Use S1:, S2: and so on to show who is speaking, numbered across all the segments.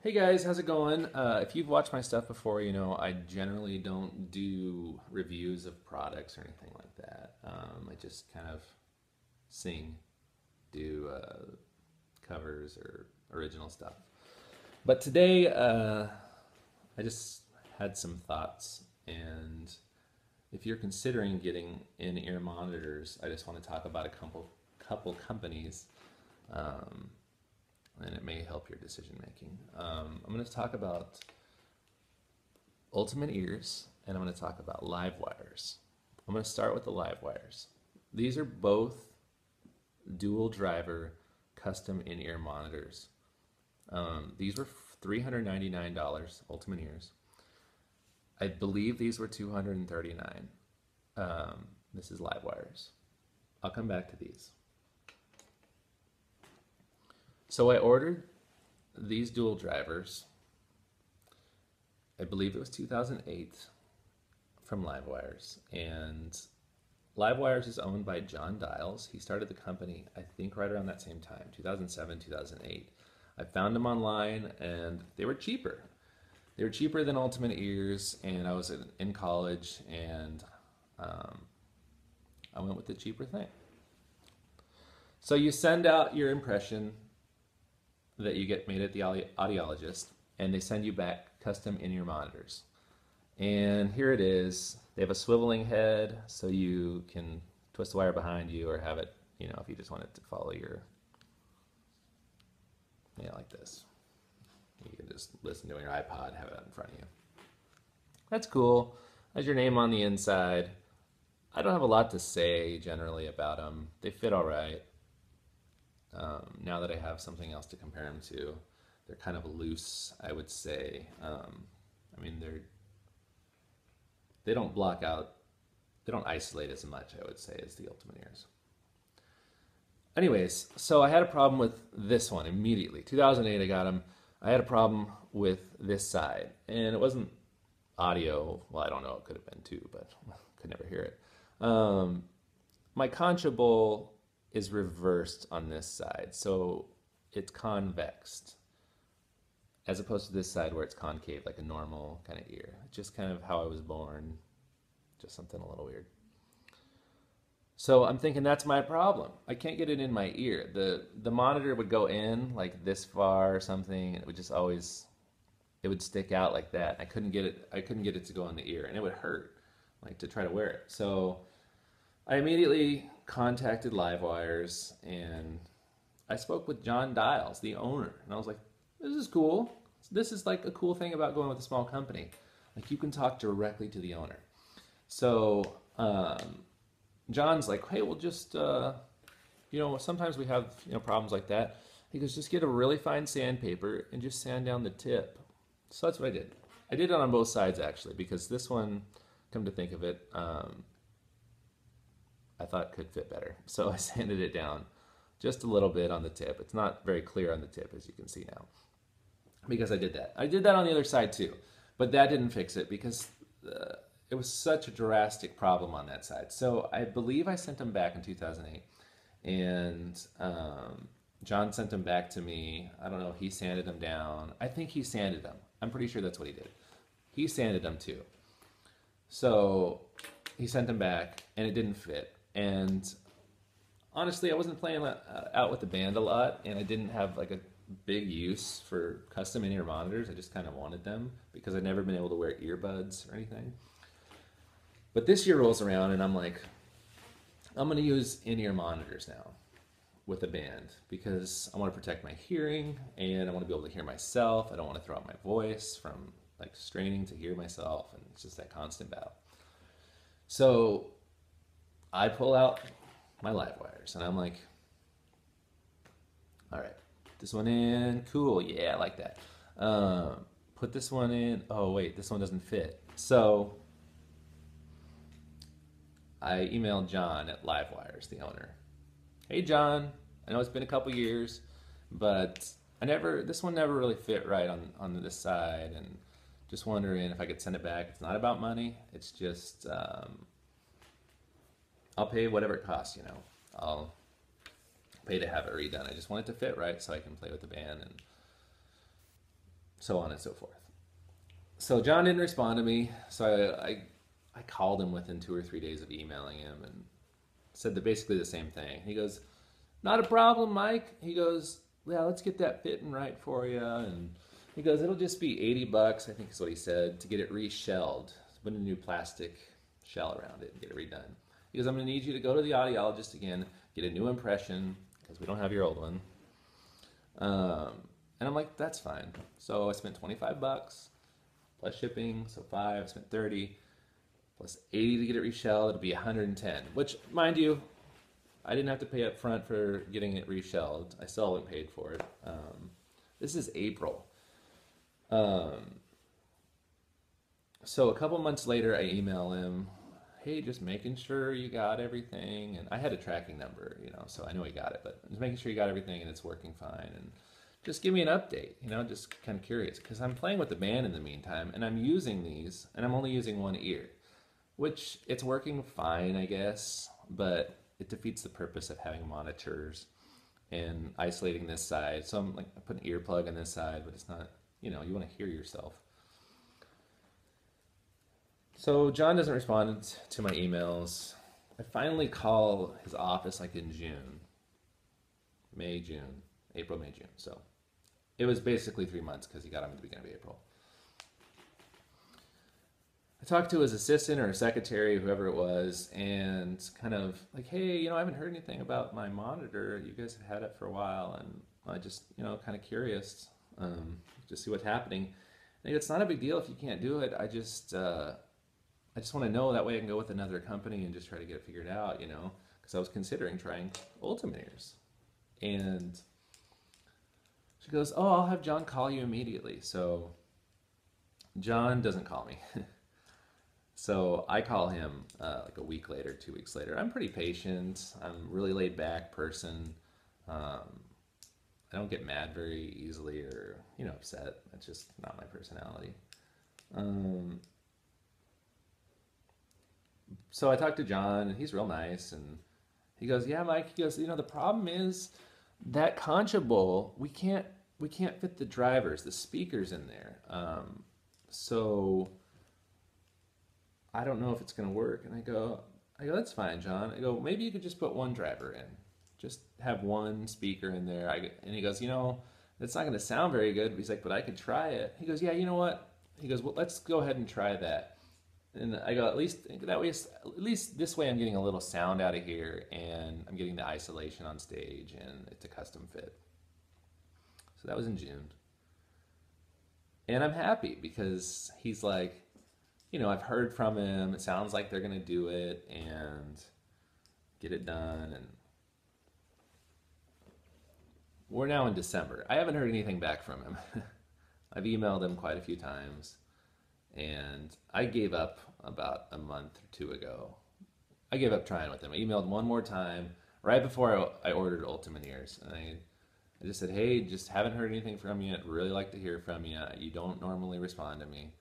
S1: Hey guys, how's it going? If you've watched my stuff before, you know I generally don't do reviews of products or anything like that. I just kind of sing, do covers or original stuff. But today, I just had some thoughts, and if you're considering getting in-ear monitors, I just want to talk about a couple companies um, and it may help your decision making. I'm going to talk about Ultimate Ears and I'm going to talk about LiveWires. I'm going to start with the LiveWires. These are both dual driver custom in-ear monitors. These were $399 Ultimate Ears. I believe these were $239. This is LiveWires. I'll come back to these. So I ordered these dual drivers. I believe it was 2008 from LiveWires. And LiveWires is owned by John Dials. He started the company, I think, right around that same time, 2007, 2008. I found them online and they were cheaper. They were cheaper than Ultimate Ears, and I was in college and I went with the cheaper thing. So you send out your impression that you get made at the audiologist, and they send you back custom in-ear monitors. And here it is. They have a swiveling head, so you can twist the wire behind you or have it, you know, if you just want it to follow your, yeah, like this. You can just listen to your iPod, have it in front of you. That's cool. Has your name on the inside. I don't have a lot to say generally about them. They fit all right. Now that I have something else to compare them to, they're kind of loose, I would say. I mean, they don't block out, they don't isolate as much, I would say, as the Ultimate Ears. Anyways, so I had a problem with this one immediately. 2008, I got them. I had a problem with this side, and it wasn't audio. Well, I don't know, it could have been too, but could never hear it. My concha bowl is reversed on this side, so it's convexed, as opposed to this side where it's concave, like a normal kind of ear. It's just kind of how I was born, just something a little weird. So I'm thinking that's my problem. I can't get it in my ear. The monitor would go in like this far or something, and it would just always, it would stick out like that. I couldn't get it to go in the ear, and it would hurt, like to try to wear it. So I immediately contacted LiveWires, and I spoke with John Dials, the owner, and I was like, this is cool. This is like a cool thing about going with a small company. Like, you can talk directly to the owner. So John's like, hey, we'll just, you know, sometimes we have, you know, problems like that. He goes, just get a really fine sandpaper and just sand down the tip. So that's what I did. I did it on both sides, actually, because this one, come to think of it, I thought could fit better. So I sanded it down just a little bit on the tip. It's not very clear on the tip, as you can see now, because I did that. I did that on the other side too, but that didn't fix it because it was such a drastic problem on that side. So I believe I sent them back in 2008, and John sent them back to me. I don't know, he sanded them down. I think he sanded them. I'm pretty sure that's what he did. He sanded them too. So he sent them back, and it didn't fit. And honestly, I wasn't playing out with the band a lot, and I didn't have like a big use for custom in-ear monitors. I just kind of wanted them because I'd never been able to wear earbuds or anything. But this year rolls around, and I'm like, I'm going to use in-ear monitors now with a band because I want to protect my hearing, and I want to be able to hear myself. I don't want to throw out my voice from like straining to hear myself, and it's just that constant battle. So I pull out my LiveWires, and I'm like, all right, this one in, cool, yeah, I like that. Put this one in, oh wait, this one doesn't fit. So I emailed John at LiveWires, the owner. Hey John, I know it's been a couple years, but this one never really fit right on this side, and just wondering if I could send it back. It's not about money, it's just, I'll pay whatever it costs, you know. I'll pay to have it redone. I just want it to fit right so I can play with the band. And so on and so forth. So John didn't respond to me, so I called him within 2 or 3 days of emailing him and said basically the same thing. He goes, "Not a problem, Mike." He goes, "Yeah, let's get that fitting right for you." And he goes, "It'll just be $80, I think is what he said, to get it reshelled. Put a new plastic shell around it and get it redone." He goes, "I'm going to need you to go to the audiologist again, get a new impression, because we don't have your old one." And I'm like, "That's fine." So I spent $25 plus shipping, so 5. I spent 30 plus 80 to get it reshelled. It'll be 110, which, mind you, I didn't have to pay up front for getting it reshelled. I still haven't paid for it. This is April. So a couple months later, I email him, "Hey, just making sure you got everything." And I had a tracking number, so I know he got it, but just making sure you got everything and it's working fine. And just give me an update, just kind of curious. Because I'm playing with the band in the meantime, and I'm using these, and I'm only using one ear, which it's working fine, I guess, but it defeats the purpose of having monitors and isolating this side. So I'm like, I put an earplug on this side, but it's not, you want to hear yourself. So John doesn't respond to my emails. I finally call his office like in June, April, May, June. So it was basically 3 months because he got him at the beginning of April. I talked to his assistant or his secretary, whoever it was, and kind of like, "Hey, I haven't heard anything about my monitor. You guys have had it for a while, and I just, kind of curious, just see what's happening." And it's not a big deal if you can't do it. I just want to know, that way I can go with another company and just try to get it figured out, because I was considering trying Ultimate Ears. And she goes, "Oh, I'll have John call you immediately." So John doesn't call me. So I call him like a week later, 2 weeks later. I'm pretty patient. I'm a really laid back person. I don't get mad very easily or, upset. That's just not my personality. So I talked to John, and he's real nice. And he goes, "Yeah, Mike," he goes, "the problem is that Concha Bowl, we can't fit the drivers, the speakers in there. So I don't know if it's going to work." And I go, "That's fine, John." I go, "Maybe you could just put one driver in. Just have one speaker in there." And he goes, "It's not going to sound very good." But he's like, "But I could try it." He goes, "Yeah, you know what?" He goes, "Well, let's go ahead and try that." And I go, at least this way I'm getting a little sound out of here, and I'm getting the isolation on stage, and it's a custom fit. So that was in June. And I'm happy because he's like, I've heard from him. It sounds like they're going to do it and get it done. And we're now in December. I haven't heard anything back from him. I've emailed him quite a few times. And I gave up about a month or two ago. I gave up trying with him. I emailed one more time right before I ordered Ultimate Ears. And I just said, "Hey, just haven't heard anything from you. I'd really like to hear from you. You don't normally respond to me,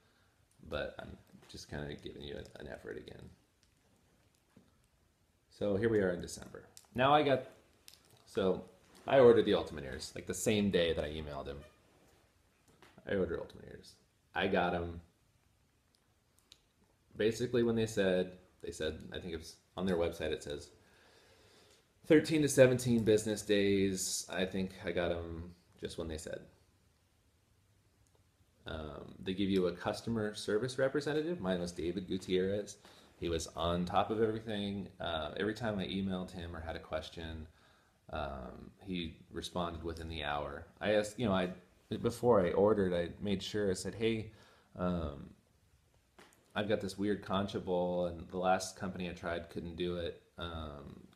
S1: but I'm just kind of giving you an effort again." So here we are in December. Now I ordered the Ultimate Ears like the same day that I emailed him. I ordered Ultimate Ears. I got them basically when they said, I think it's on their website, it says 13 to 17 business days. I think I got them just when they said. They give you a customer service representative. Mine was David Gutierrez. He was on top of everything. Every time I emailed him or had a question, he responded within the hour. I asked, before I ordered, I made sure, I said, "Hey, I've got this weird Concha Bowl, and the last company I tried couldn't do it,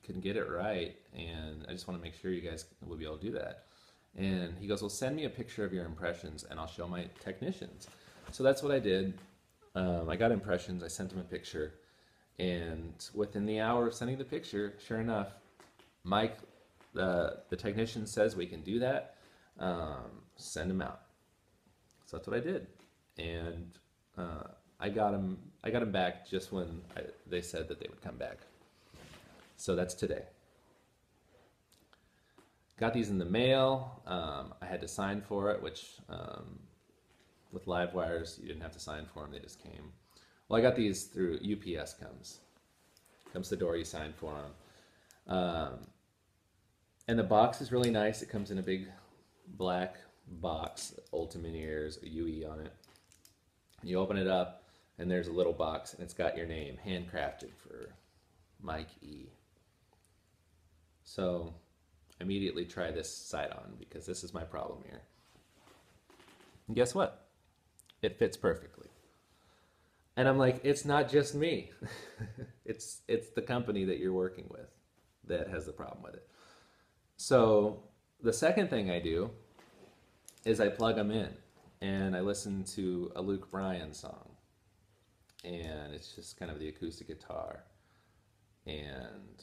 S1: couldn't get it right, and I just want to make sure you guys will be able to do that." And he goes, "Well, send me a picture of your impressions, and I'll show my technicians." So that's what I did. I got impressions. I sent him a picture, and within the hour of sending the picture, sure enough, Mike, the technician, says we can do that. Send him out. So that's what I did, and I got him back just when they said that they would come back. So that's today. Got these in the mail. I had to sign for it, which with LiveWires, you didn't have to sign for them; they just came. Well, I got these through UPS. Comes to the door, you sign for them, and the box is really nice. It comes in a big black box, Ultimate Ears, a UE on it. You open it up, and there's a little box, and it's got your name, handcrafted for Mike E. So immediately try this side on because this is my problem here. And guess what? It fits perfectly. And I'm like, it's not just me. it's the company that you're working with that has the problem with it. So the second thing I do is I plug them in and I listen to a Luke Bryan song. And it's just kind of the acoustic guitar. And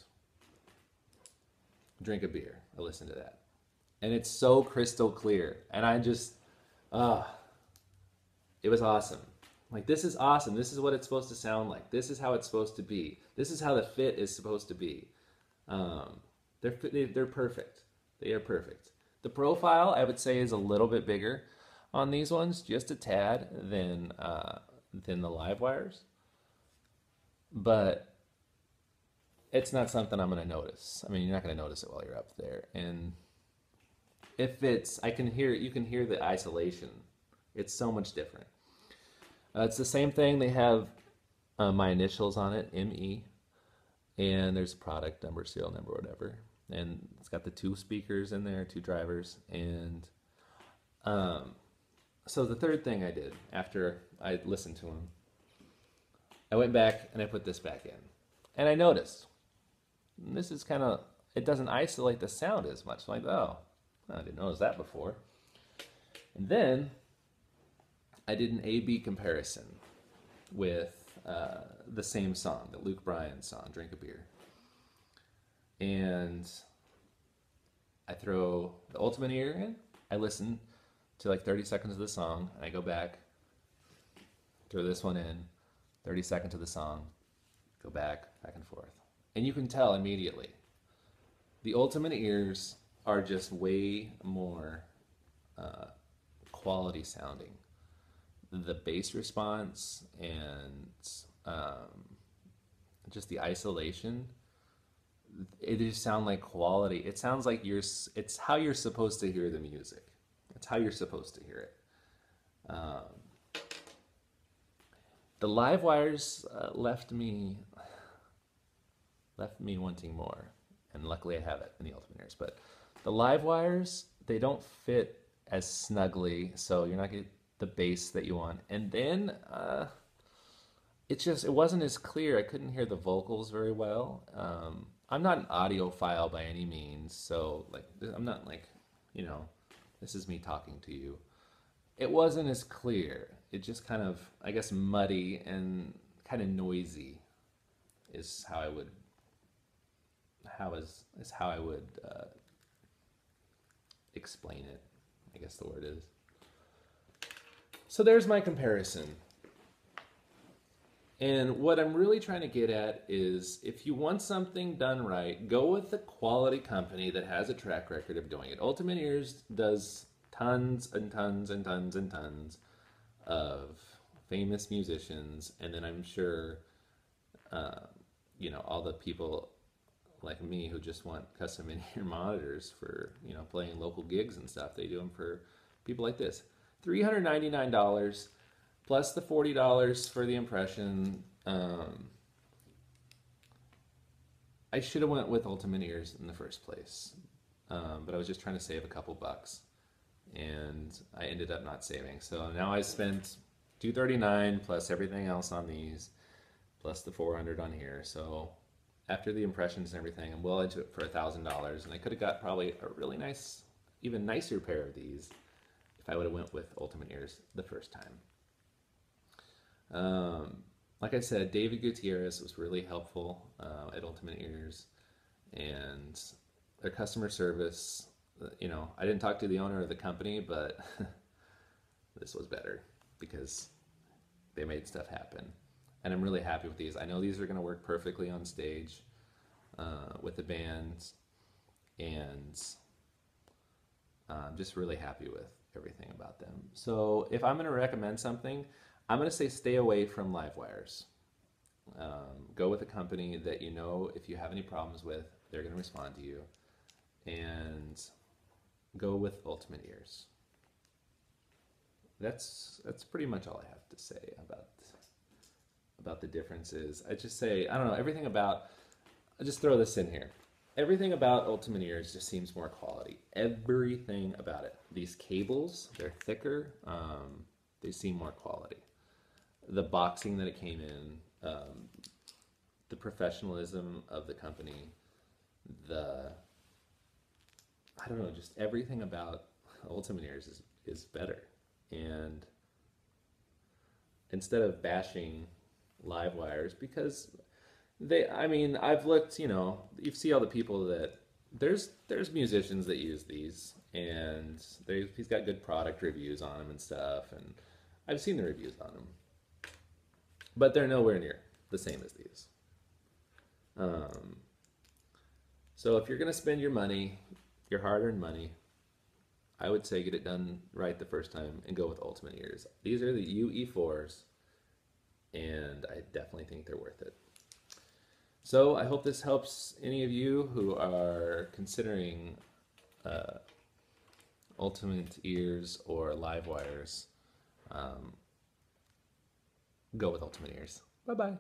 S1: drink a beer. I listen to that. And it's so crystal clear. And I just, it was awesome. Like, this is awesome. This is what it's supposed to sound like. This is how it's supposed to be. This is how the fit is supposed to be. They're perfect. They are perfect. The profile, I would say, is a little bit bigger on these ones, just a tad, than the LiveWires. But it's not something I'm going to notice. I mean, you're not going to notice it while you're up there. And if it's, you can hear the isolation. It's so much different. It's the same thing. They have my initials on it, ME, and there's product number, serial number, whatever. And it's got the 2 speakers in there, 2 drivers. And so the third thing I did after I listened to them, I went back and I put this back in. And I noticed, this is kind of, it doesn't isolate the sound as much. Like, oh, I didn't notice that before. And then I did an A-B comparison with the same song, the Luke Bryan song, Drink a Beer. And I throw the Ultimate Ear in. I listen to like 30 seconds of the song, and I go back, throw this one in, 30 seconds of the song, go back and forth. And you can tell immediately. The Ultimate Ears are just way more quality sounding. The bass response and just the isolation, it just sounds like quality. It sounds like it's how you're supposed to hear the music. It's how you're supposed to hear it. The LiveWires left me wanting more, and luckily I have it in the Ultimate Ears. But the LiveWires, they don't fit as snugly, so you're not getting the bass that you want. And then it wasn't as clear. I couldn't hear the vocals very well. I'm not an audiophile by any means, so like I'm not like, this is me talking to you. It wasn't as clear. It just kind of, I guess, muddy and kind of noisy is how I would explain it, I guess the word is. So there's my comparison. And what I'm really trying to get at is, if you want something done right, go with the quality company that has a track record of doing it. Ultimate Ears does tons and tons and tons and tons of famous musicians, and then I'm sure, all the people like me who just want custom in-ear monitors for, playing local gigs and stuff, they do them for people like this. $399 plus the $40 for the impression. I should have went with Ultimate Ears in the first place, but I was just trying to save a couple bucks, and I ended up not saving. So now I spent $239 plus everything else on these, plus the $400 on here. So after the impressions and everything, I'm well into it for $1,000, and I could have got probably a really nice, even nicer pair of these if I would have went with Ultimate Ears the first time. Like I said, David Gutierrez was really helpful at Ultimate Ears, and their customer service, I didn't talk to the owner of the company, but this was better because they made stuff happen. And I'm really happy with these. I know these are going to work perfectly on stage with the band, and I'm just really happy with everything about them. So if I'm going to recommend something, I'm going to say stay away from LiveWires. Go with a company that you know if you have any problems with, they're going to respond to you. And go with Ultimate Ears. That's pretty much all I have to say about the differences. I just say, I don't know, everything about, I'll just throw this in here. Everything about Ultimate Ears just seems more quality. Everything about it. These cables, they're thicker. They seem more quality. The boxing that it came in, the professionalism of the company, I don't know, just everything about Ultimate Ears is better. And instead of bashing LiveWires, because I mean, I've looked, you see all the people that, there's musicians that use these, and he's got good product reviews on them and stuff, and I've seen the reviews on them. But they're nowhere near the same as these. So if you're going to spend your money, your hard-earned money, I would say get it done right the first time and go with Ultimate Ears. These are the UE4s, and I definitely think they're worth it. So I hope this helps any of you who are considering Ultimate Ears or LiveWires. Go with Ultimate Ears. Bye-bye.